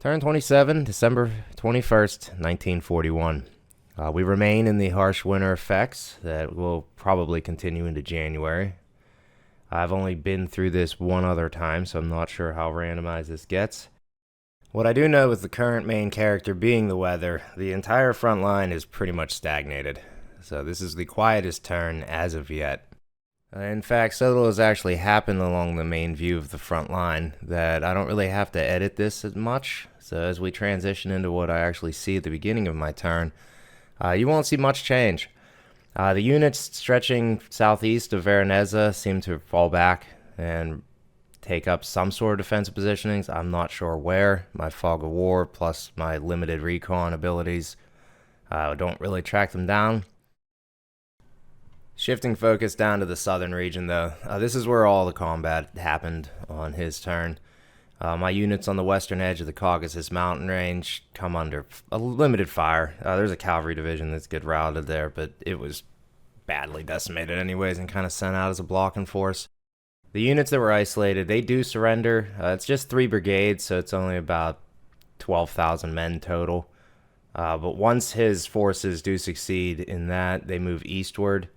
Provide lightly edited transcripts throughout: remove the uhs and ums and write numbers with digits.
Turn 27, December 21st, 1941. We remain in the harsh winter effects that will probably continue into January. I've only been through this one other time, so I'm not sure how randomized this gets. What I do know with the current main character being the weather, the entire front line is pretty much stagnated. So this is the quietest turn as of yet. In fact, so little has actually happened along the main view of the front line that I don't really have to edit this as much. So as we transition into what I actually see at the beginning of my turn, you won't see much change. The units stretching southeast of Veronese seem to fall back and take up some sort of defensive positionings. I'm not sure where. My fog of war plus my limited recon abilities don't really track them down. Shifting focus down to the southern region, though, this is where all the combat happened on his turn. My units on the western edge of the Caucasus mountain range come under a limited fire. There's a cavalry division that's get routed there, but it was badly decimated anyways and kind of sent out as a blocking force. The units that were isolated, they do surrender. It's just 3 brigades, so it's only about 12,000 men total. But once his forces do succeed in that, they move eastward.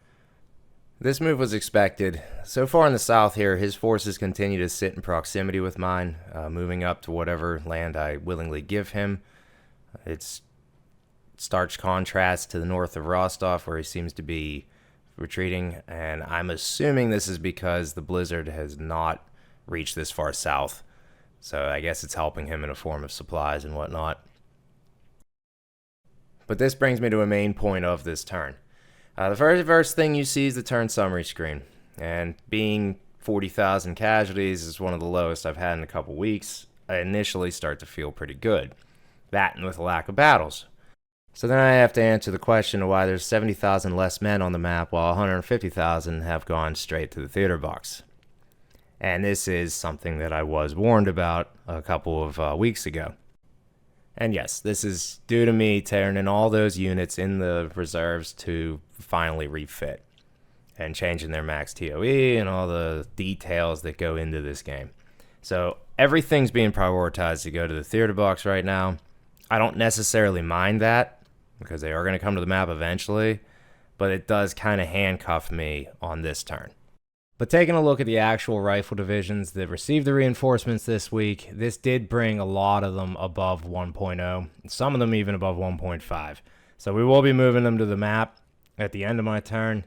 This move was expected. So far in the south here, his forces continue to sit in proximity with mine, moving up to whatever land I willingly give him. It's stark contrast to the north of Rostov, where he seems to be retreating, and I'm assuming this is because the blizzard has not reached this far south. So I guess it's helping him in a form of supplies and whatnot. But this brings me to a main point of this turn. The very first thing you see is the turn summary screen, and being 40,000 casualties is one of the lowest I've had in a couple weeks. I initially start to feel pretty good. That and with a lack of battles. So then I have to answer the question of why there's 70,000 less men on the map while 150,000 have gone straight to the theater box. And this is something that I was warned about a couple of weeks ago. And yes, this is due to me turning all those units in the reserves to finally refit and changing their max TOE and all the details that go into this game. So everything's being prioritized to go to the theater box right now. I don't necessarily mind that because they are going to come to the map eventually, but it does kind of handcuff me on this turn. But taking a look at the actual rifle divisions that received the reinforcements this week, this did bring a lot of them above 1.0, some of them even above 1.5. So we will be moving them to the map at the end of my turn,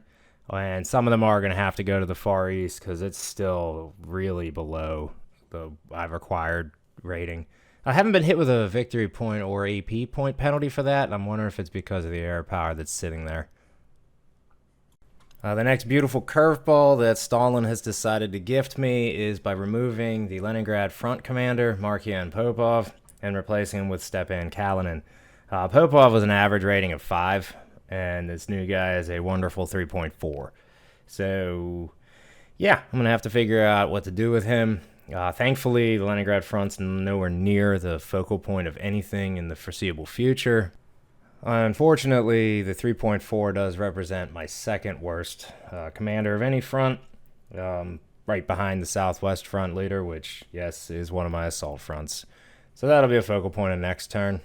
and some of them are going to have to go to the Far East because it's still really below the I've required rating. I haven't been hit with a victory point or AP point penalty for that, and I'm wondering if it's because of the air power that's sitting there. The next beautiful curveball that Stalin has decided to gift me is by removing the Leningrad front commander, Malyhin Popov, and replacing him with Stepan Kalinin. Popov was an average rating of 5, and this new guy is a wonderful 3.4. So, yeah, I'm going to have to figure out what to do with him. Thankfully, the Leningrad front's nowhere near the focal point of anything in the foreseeable future. Unfortunately, the 3.4 does represent my second worst commander of any front, right behind the Southwest Front leader, which, yes, is one of my assault fronts. So that'll be a focal point of next turn.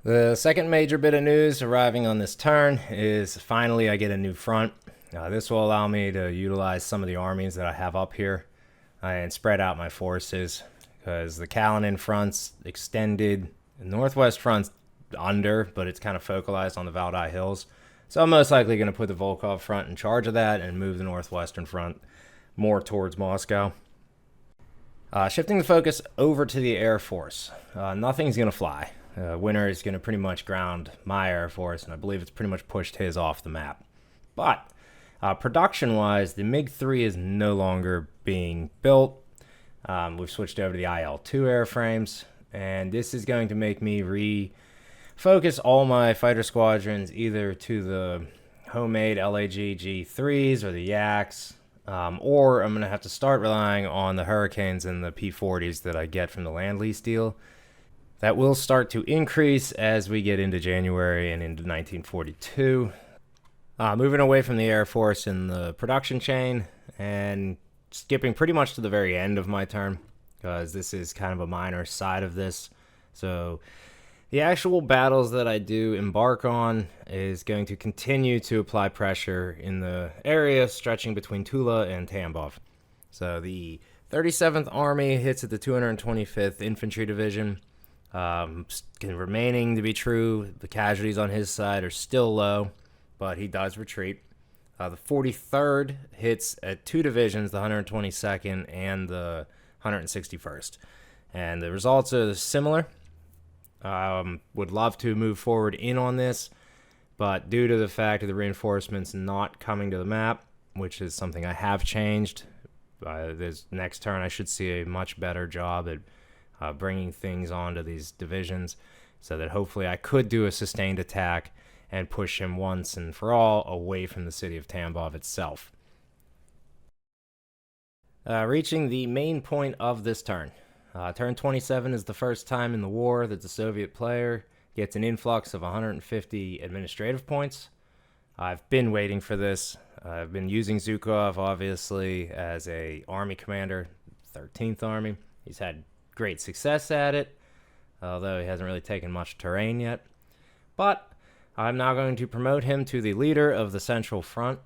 The second major bit of news arriving on this turn is finally I get a new front. This will allow me to utilize some of the armies that I have up here and spread out my forces, because the Kalinin front's extended, the Northwest front's under, but it's kind of focalized on the Valdai Hills. So I'm most likely going to put the Volkov front in charge of that and move the Northwestern front more towards Moscow. Shifting the focus over to the Air Force. Nothing's going to fly. Winter is going to pretty much ground my Air Force, and I believe it's pretty much pushed his off the map. But production-wise, the MiG-3 is no longer being built. We've switched over to the IL-2 airframes, and this is going to make me focus all my fighter squadrons either to the homemade LAG G3s or the Yaks, or I'm going to have to start relying on the Hurricanes and the P-40s that I get from the Land-Lease deal. That will start to increase as we get into January and into 1942. Moving away from the Air Force in the production chain and skipping pretty much to the very end of my turn, because this is kind of a minor side of this. So the actual battles that I do embark on is going to continue to apply pressure in the area stretching between Tula and Tambov. So the 37th Army hits at the 225th Infantry Division. Remaining to be true, the casualties on his side are still low, but he does retreat. The 43rd hits at two divisions, the 122nd and the 161st. And the results are similar. Would love to move forward in on this, but due to the fact of the reinforcements not coming to the map, which is something I have changed, this next turn I should see a much better job at bringing things onto these divisions, so that hopefully I could do a sustained attack and push him once and for all away from the city of Tambov itself. Reaching the main point of this turn. Turn 27 is the first time in the war that the Soviet player gets an influx of 150 administrative points. I've been waiting for this. I've been using Zhukov, obviously, as a army commander, 13th Army. He's had great success at it, although he hasn't really taken much terrain yet. But I'm now going to promote him to the leader of the Central Front.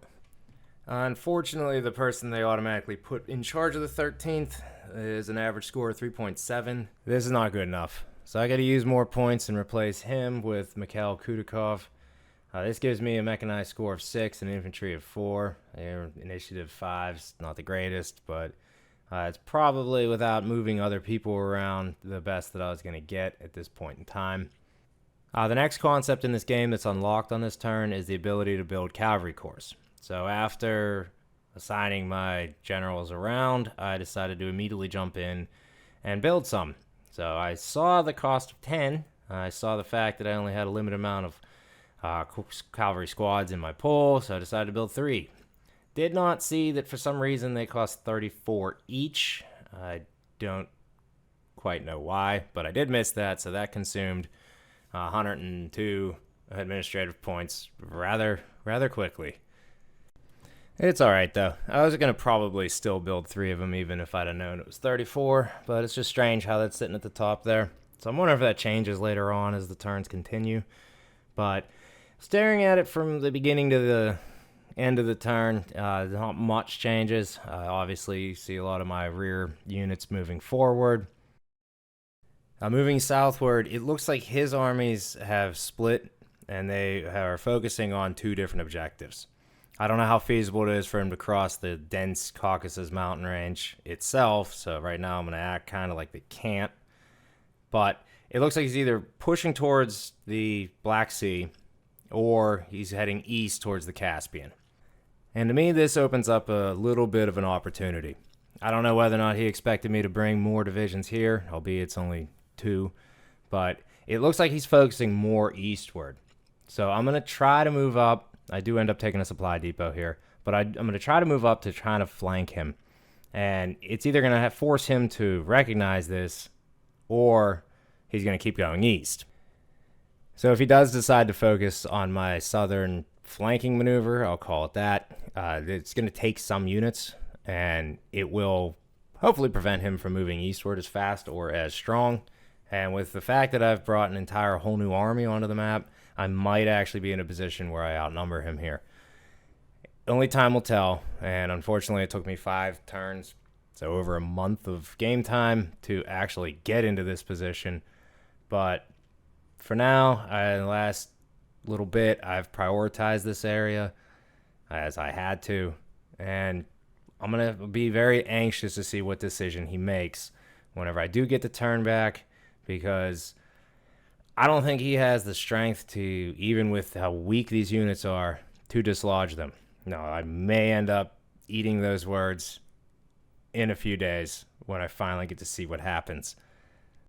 Unfortunately, the person they automatically put in charge of the 13th is an average score of 3.7. This is not good enough. So I got to use more points and replace him with Mikhail Kudakov. This gives me a mechanized score of 6 and infantry of 4. Initiative 5's not the greatest, but it's probably, without moving other people around, the best that I was going to get at this point in time. The next concept in this game that's unlocked on this turn is the ability to build cavalry corps. So after assigning my generals around, I decided to immediately jump in and build some. So I saw the cost of 10. I saw the fact that I only had a limited amount of cavalry squads in my pool, so I decided to build 3. Did not see that for some reason they cost 34 each. I don't quite know why, but I did miss that, so that consumed 102 administrative points rather quickly. It's alright though. I was going to probably still build 3 of them even if I'd have known it was 34, but it's just strange how that's sitting at the top there. So I'm wondering if that changes later on as the turns continue. But staring at it from the beginning to the end of the turn, not much changes. Obviously, you see a lot of my rear units moving forward. Moving southward, it looks like his armies have split and they are focusing on 2 different objectives. I don't know how feasible it is for him to cross the dense Caucasus mountain range itself, so right now I'm going to act kind of like they can't. But it looks like he's either pushing towards the Black Sea or he's heading east towards the Caspian. And to me, this opens up a little bit of an opportunity. I don't know whether or not he expected me to bring more divisions here, albeit it's only 2, but it looks like he's focusing more eastward. So I'm going to try to move up. I do end up taking a supply depot here, but I'm going to try to move up to try to flank him. And it's either going to force him to recognize this or he's going to keep going east. So if he does decide to focus on my southern flanking maneuver, I'll call it that, it's going to take some units, and it will hopefully prevent him from moving eastward as fast or as strong. And with the fact that I've brought an entire whole new army onto the map, I might actually be in a position where I outnumber him here. Only time will tell, and unfortunately it took me 5 turns, so over a month of game time to actually get into this position. But for now, in the last little bit, I've prioritized this area as I had to, and I'm going to be very anxious to see what decision he makes whenever I do get the turn back, because I don't think he has the strength to, even with how weak these units are, to dislodge them. No, I may end up eating those words in a few days when I finally get to see what happens.